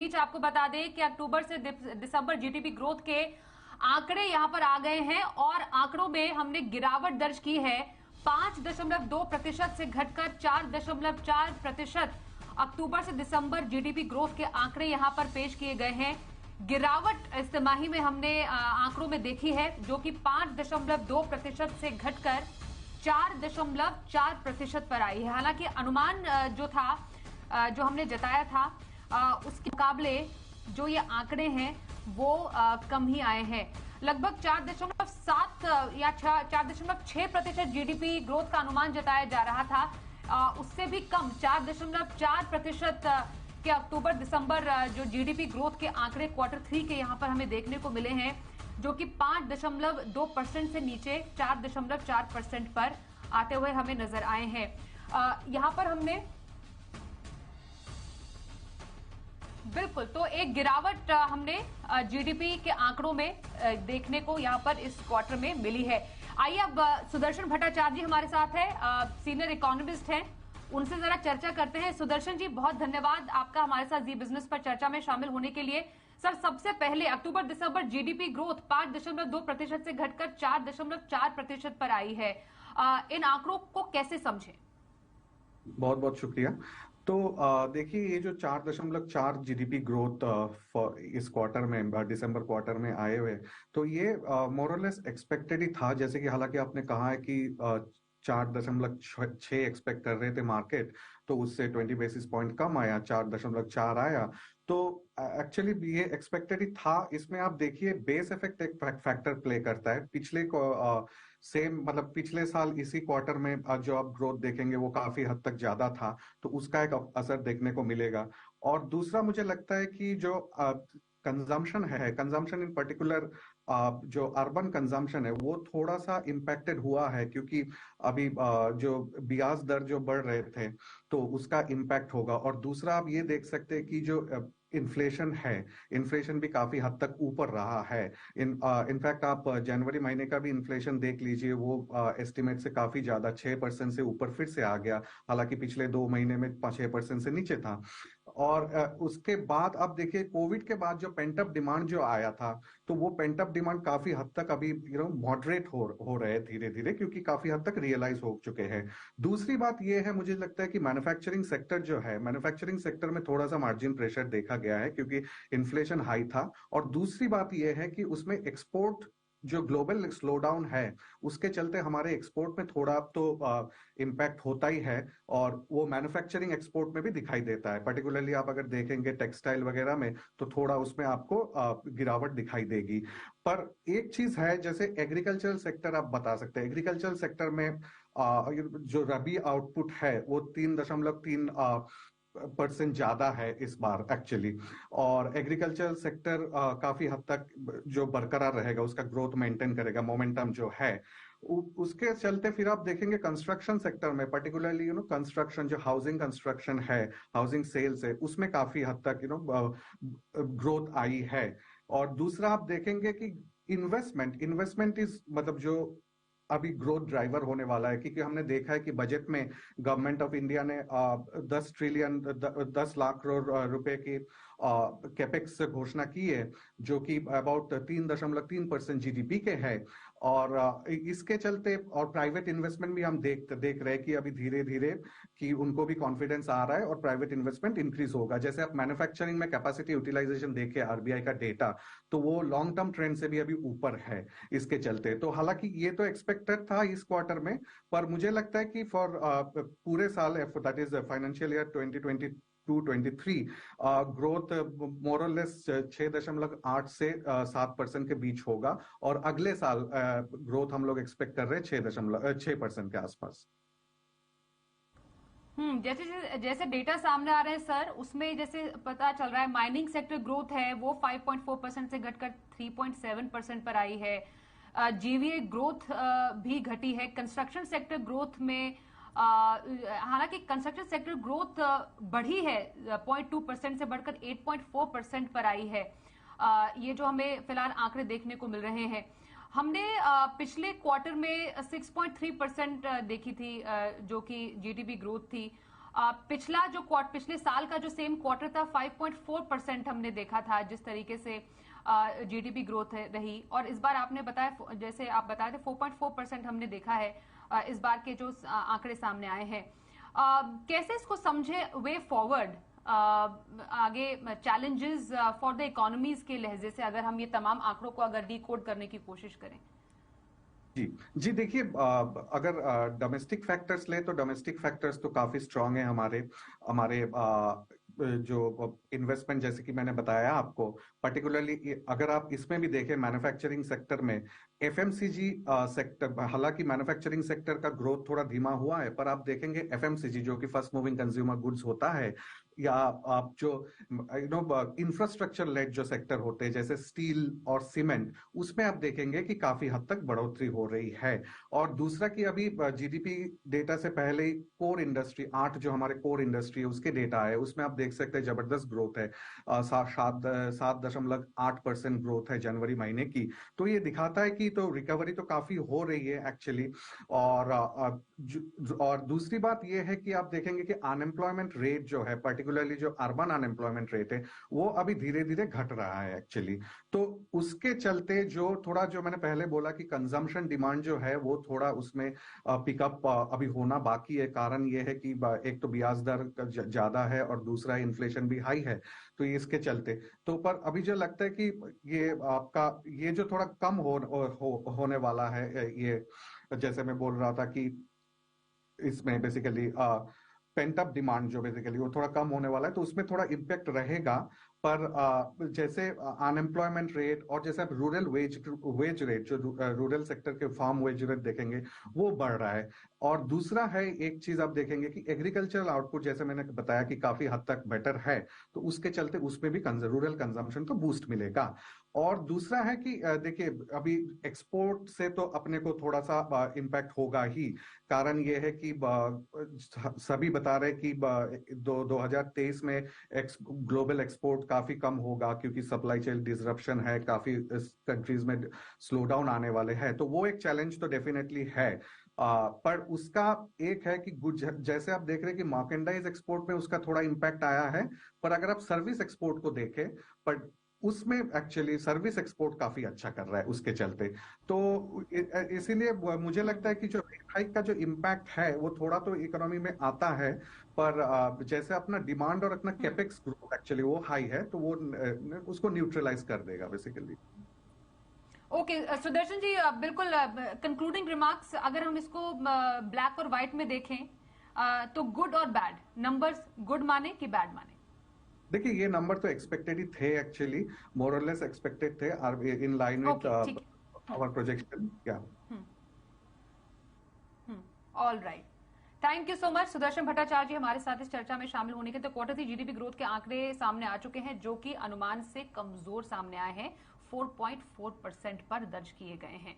बीच आपको बता दें कि अक्टूबर से दिसंबर जीडीपी ग्रोथ के आंकड़े यहां पर आ गए हैं और आंकड़ों में हमने गिरावट दर्ज की है। 5.2% से घटकर 4.4% अक्टूबर से दिसंबर जीडीपी ग्रोथ के आंकड़े यहां पर पेश किए गए हैं। गिरावट इस तिमाही में हमने आंकड़ों में देखी है, जो कि 5.2% से घटकर 4.4% पर आई है। हालांकि अनुमान जो था, जो हमने जताया था, उसके मुकाबले जो ये आंकड़े हैं वो कम ही आए हैं। लगभग 4.7 या 4.6% जीडीपी ग्रोथ का अनुमान जताया जा रहा था, उससे भी कम 4.4% के अक्टूबर दिसंबर जो जीडीपी ग्रोथ के आंकड़े Q3 के यहां पर हमें देखने को मिले हैं, जो कि 5.2% से नीचे 4.4% पर आते हुए हमें नजर आए हैं। यहां पर हमने बिल्कुल तो एक गिरावट हमने जीडीपी के आंकड़ों में देखने को यहां पर इस क्वार्टर में मिली है। आइए अब सुदर्शन भट्टाचार्य जी हमारे साथ है, सीनियर इकोनॉमिस्ट हैं, उनसे जरा चर्चा करते हैं। सुदर्शन जी, बहुत धन्यवाद आपका हमारे साथ जी बिजनेस पर चर्चा में शामिल होने के लिए। सर, सबसे पहले अक्टूबर दिसंबर जीडीपी ग्रोथ 5.2% से घटकर 4.4% पर आई है। इन आंकड़ों को कैसे समझे? बहुत बहुत शुक्रिया। तो देखिए, ये जो 4.4 जीडीपी ग्रोथ इस क्वार्टर में, दिसंबर क्वार्टर में आए हुए, तो ये मोरलेस एक्सपेक्टेड ही था। जैसे कि हालांकि आपने कहा है कि 4.6 एक्सपेक्ट कर रहे थे मार्केट, तो उससे 20 बेसिस पॉइंट कम आया, 4.4 आया। तो एक्चुअली ये एक्सपेक्टेड ही था। इसमें आप देखिए, बेस इफेक्ट एक फैक्टर प्ले करता है। सेम मतलब पिछले साल इसी क्वार्टर में जो आप ग्रोथ देखेंगे वो काफी हद तक ज्यादा था, तो उसका एक असर देखने को मिलेगा। और दूसरा मुझे लगता है कि जो कंजम्पशन इन पर्टिकुलर, जो अर्बन कंजम्पशन है वो थोड़ा सा इम्पैक्टेड हुआ है, क्योंकि अभी जो ब्याज दर जो बढ़ रहे थे तो उसका इम्पैक्ट होगा। और दूसरा आप ये देख सकते हैं कि जो इन्फ्लेशन है, इन्फ्लेशन भी काफी हद तक ऊपर रहा है। इनफैक्ट आप जनवरी महीने का भी इन्फ्लेशन देख लीजिए, वो एस्टिमेट से काफी ज्यादा 6% से ऊपर फिर से आ गया, हालांकि पिछले 2 महीने में 6% से नीचे था। और उसके बाद आप देखिए, कोविड के बाद जो पेंटअप डिमांड जो आया था, तो वो पेंटअप डिमांड काफी हद तक अभी मॉडरेट हो रहे धीरे धीरे, क्योंकि काफी हद तक रियलाइज हो चुके हैं। दूसरी बात ये है, मुझे लगता है कि मैन्युफैक्चरिंग सेक्टर जो है, मैन्युफैक्चरिंग सेक्टर में थोड़ा सा मार्जिन प्रेशर देखा गया है, क्योंकि इन्फ्लेशन हाई था। और दूसरी बात यह है कि उसमें एक्सपोर्ट, जो ग्लोबल स्लो डाउन है, उसके चलते हमारे एक्सपोर्ट में थोड़ा तो इम्पैक्ट होता ही है, और वो मैन्युफैक्चरिंग एक्सपोर्ट में भी दिखाई देता है। पर्टिकुलरली आप अगर देखेंगे टेक्सटाइल वगैरह में, तो थोड़ा उसमें आपको गिरावट दिखाई देगी। पर एक चीज है, जैसे एग्रीकल्चरल सेक्टर आप बता सकते हैं, एग्रीकल्चरल सेक्टर में जो रबी आउटपुट है वो 3.3% ज्यादा है इस बार एक्चुअली। और एग्रीकल्चरल सेक्टर काफी हद तक जो बरकरार रहेगा, उसका ग्रोथ मेंटेन करेगा, मोमेंटम जो है उसके चलते। फिर आप देखेंगे कंस्ट्रक्शन सेक्टर में, पर्टिकुलरली कंस्ट्रक्शन, जो हाउसिंग कंस्ट्रक्शन है, हाउसिंग सेल्स है, उसमें काफी हद तक ग्रोथ आई है। और दूसरा आप देखेंगे कि इन्वेस्टमेंट इज मतलब जो अभी ग्रोथ ड्राइवर होने वाला है, क्योंकि हमने देखा है कि बजट में गवर्नमेंट ऑफ इंडिया ने 10 लाख करोड़ रुपए की कैपेक्स घोषणा की है, जो कि अबाउट 3.3% जीडीपी के है। और इसके चलते, और प्राइवेट इन्वेस्टमेंट भी हम देख रहे हैं कि अभी धीरे धीरे कि उनको भी कॉन्फिडेंस आ रहा है और प्राइवेट इन्वेस्टमेंट इंक्रीज होगा। जैसे आप मैन्युफैक्चरिंग में कैपेसिटी यूटिलाइजेशन देखे आरबीआई का डेटा, तो वो लॉन्ग टर्म ट्रेंड से भी अभी ऊपर है इसके चलते। तो हालांकि ये तो एक्सपेक्टेड था इस क्वार्टर में, पर मुझे लगता है कि फॉर पूरे साल, that is financial year 2022-23, growth more or less 6.8 से 7% के बीच होगा। और अगले साल ग्रोथ हम लोग एक्सपेक्ट कर रहे हैं 6% के आसपास। जैसे जैसे डेटा सामने आ रहे हैं सर, उसमें जैसे पता चल रहा है माइनिंग सेक्टर ग्रोथ है वो 5.4% से घटकर 3.7% पर आई है। जीवीए ग्रोथ भी घटी है। कंस्ट्रक्शन सेक्टर ग्रोथ में हालांकि कंस्ट्रक्शन सेक्टर ग्रोथ बढ़ी है, 0.2% से बढ़कर 8.4% पर आई है। ये जो हमें फिलहाल आंकड़े देखने को मिल रहे हैं। हमने पिछले क्वार्टर में 6.3% देखी थी, जो कि जीडीपी ग्रोथ थी। पिछला जो पिछले साल का जो सेम क्वार्टर था 5.4% हमने देखा था जिस तरीके से जीडीपी ग्रोथ रही, और इस बार आपने बताया, जैसे आप बताए थे 4.4% हमने देखा है इस बार के जो आंकड़े सामने आए हैं। कैसे इसको समझे वे फॉरवर्ड, आगे चैलेंजेस फॉर द इकोनॉमीज के लहजे से, अगर हम ये तमाम आंकड़ों को अगर डिकोड करने की कोशिश करें? जी जी, देखिए, अगर डोमेस्टिक फैक्टर्स ले तो डोमेस्टिक फैक्टर्स तो काफी स्ट्रांग है हमारे हमारे जो इन्वेस्टमेंट, जैसे कि मैंने बताया आपको, पर्टिकुलरली अगर आप इसमें भी देखें मैन्युफैक्चरिंग सेक्टर में, एफएमसीजी सेक्टर, हालांकि मैन्युफैक्चरिंग सेक्टर का ग्रोथ थोड़ा धीमा हुआ है, पर आप देखेंगे एफएमसीजी जो कि फर्स्ट मूविंग कंज्यूमर गुड्स होता है, या आप जो इंफ्रास्ट्रक्चर लेड जो सेक्टर होते हैं जैसे स्टील और सीमेंट, उसमें आप देखेंगे कि काफी हद तक बढ़ोतरी हो रही है। और दूसरा कि अभी जीडीपी डेटा से पहले ही कोर इंडस्ट्री 8 जो हमारे कोर इंडस्ट्री है उसके डेटा है, उसमें आप देख सकते हैं जबरदस्त ग्रोथ है, 7.8% ग्रोथ है जनवरी महीने की। तो ये दिखाता है कि तो रिकवरी तो काफी हो रही है एक्चुअली। और दूसरी बात ये है कि आप देखेंगे कि अनएम्प्लॉयमेंट रेट जो है, पर्टिकुलरली जो अर्बन अनएम्प्लॉयमेंट रेट है, वो अभी धीरे धीरे घट रहा है एक्चुअली। तो उसके चलते जो थोड़ा, जो मैंने पहले बोला कि कंजम्पशन डिमांड जो है वो थोड़ा उसमें पिकअप अभी होना बाकी है। कारण ये है कि एक तो ब्याज दर ज्यादा है और दूसरा इन्फ्लेशन भी हाई है, तो ये इसके चलते। तो पर अभी जो लगता है कि ये आपका ये जो थोड़ा कम होने वाला है, ये जैसे मैं बोल रहा था कि इसमें बेसिकली पेंट अप डिमांड जो बेसिकली वो थोड़ा कम होने वाला है, तो उसमें थोड़ा इम्पैक्ट रहेगा। पर जैसे अनएम्प्लॉयमेंट रेट और जैसे आप रूरल वेज रेट, जो रूरल सेक्टर के फार्म वेज रेट देखेंगे वो बढ़ रहा है। और दूसरा है, एक चीज आप देखेंगे कि एग्रीकल्चरल आउटपुट, जैसे मैंने बताया कि काफी हद तक बेटर है, तो उसके चलते उसमें भी रूरल कंजम्पशन को बूस्ट मिलेगा। और दूसरा है कि देखिए, अभी एक्सपोर्ट से तो अपने को थोड़ा सा इम्पैक्ट होगा ही। कारण ये है कि सभी बता रहे कि 2023 में ग्लोबल एक्सपोर्ट काफी कम होगा, क्योंकि सप्लाई चेन डिसरप्शन है, काफी कंट्रीज में स्लो डाउन आने वाले हैं, तो वो एक चैलेंज तो डेफिनेटली है। पर उसका एक है कि जैसे आप देख रहे हैं कि मर्केंडाइज एक्सपोर्ट में उसका थोड़ा इम्पैक्ट आया है, पर अगर आप सर्विस एक्सपोर्ट को देखें, पर उसमें एक्चुअली सर्विस एक्सपोर्ट काफी अच्छा कर रहा है उसके चलते। तो इसीलिए मुझे लगता है कि जो रेट हाइक का जो इम्पैक्ट है वो थोड़ा तो इकोनॉमी में आता है, पर जैसे अपना डिमांड और अपना कैपेक्स ग्रोथ एक्चुअली वो हाई है, तो वो उसको न्यूट्रलाइज कर देगा बेसिकली। ओके सुदर्शन जी, बिल्कुल कंक्लूडिंग रिमार्क्स, अगर हम इसको ब्लैक और व्हाइट में देखें, तो गुड और बैड नंबर्स, गुड माने कि बैड माने? देखिए, ये नंबर तो एक्सपेक्टेड ही थे actually, more or less expected थे, in line with our projection. या all right, thank you so much Sudarshan Bhattacharya ji हमारे साथ इस चर्चा में शामिल होने के। तो क्वार्टर 3 जीडीपी ग्रोथ के आंकड़े सामने आ चुके हैं जो कि अनुमान से कमजोर सामने आए हैं, 4.4% पर दर्ज किए गए हैं।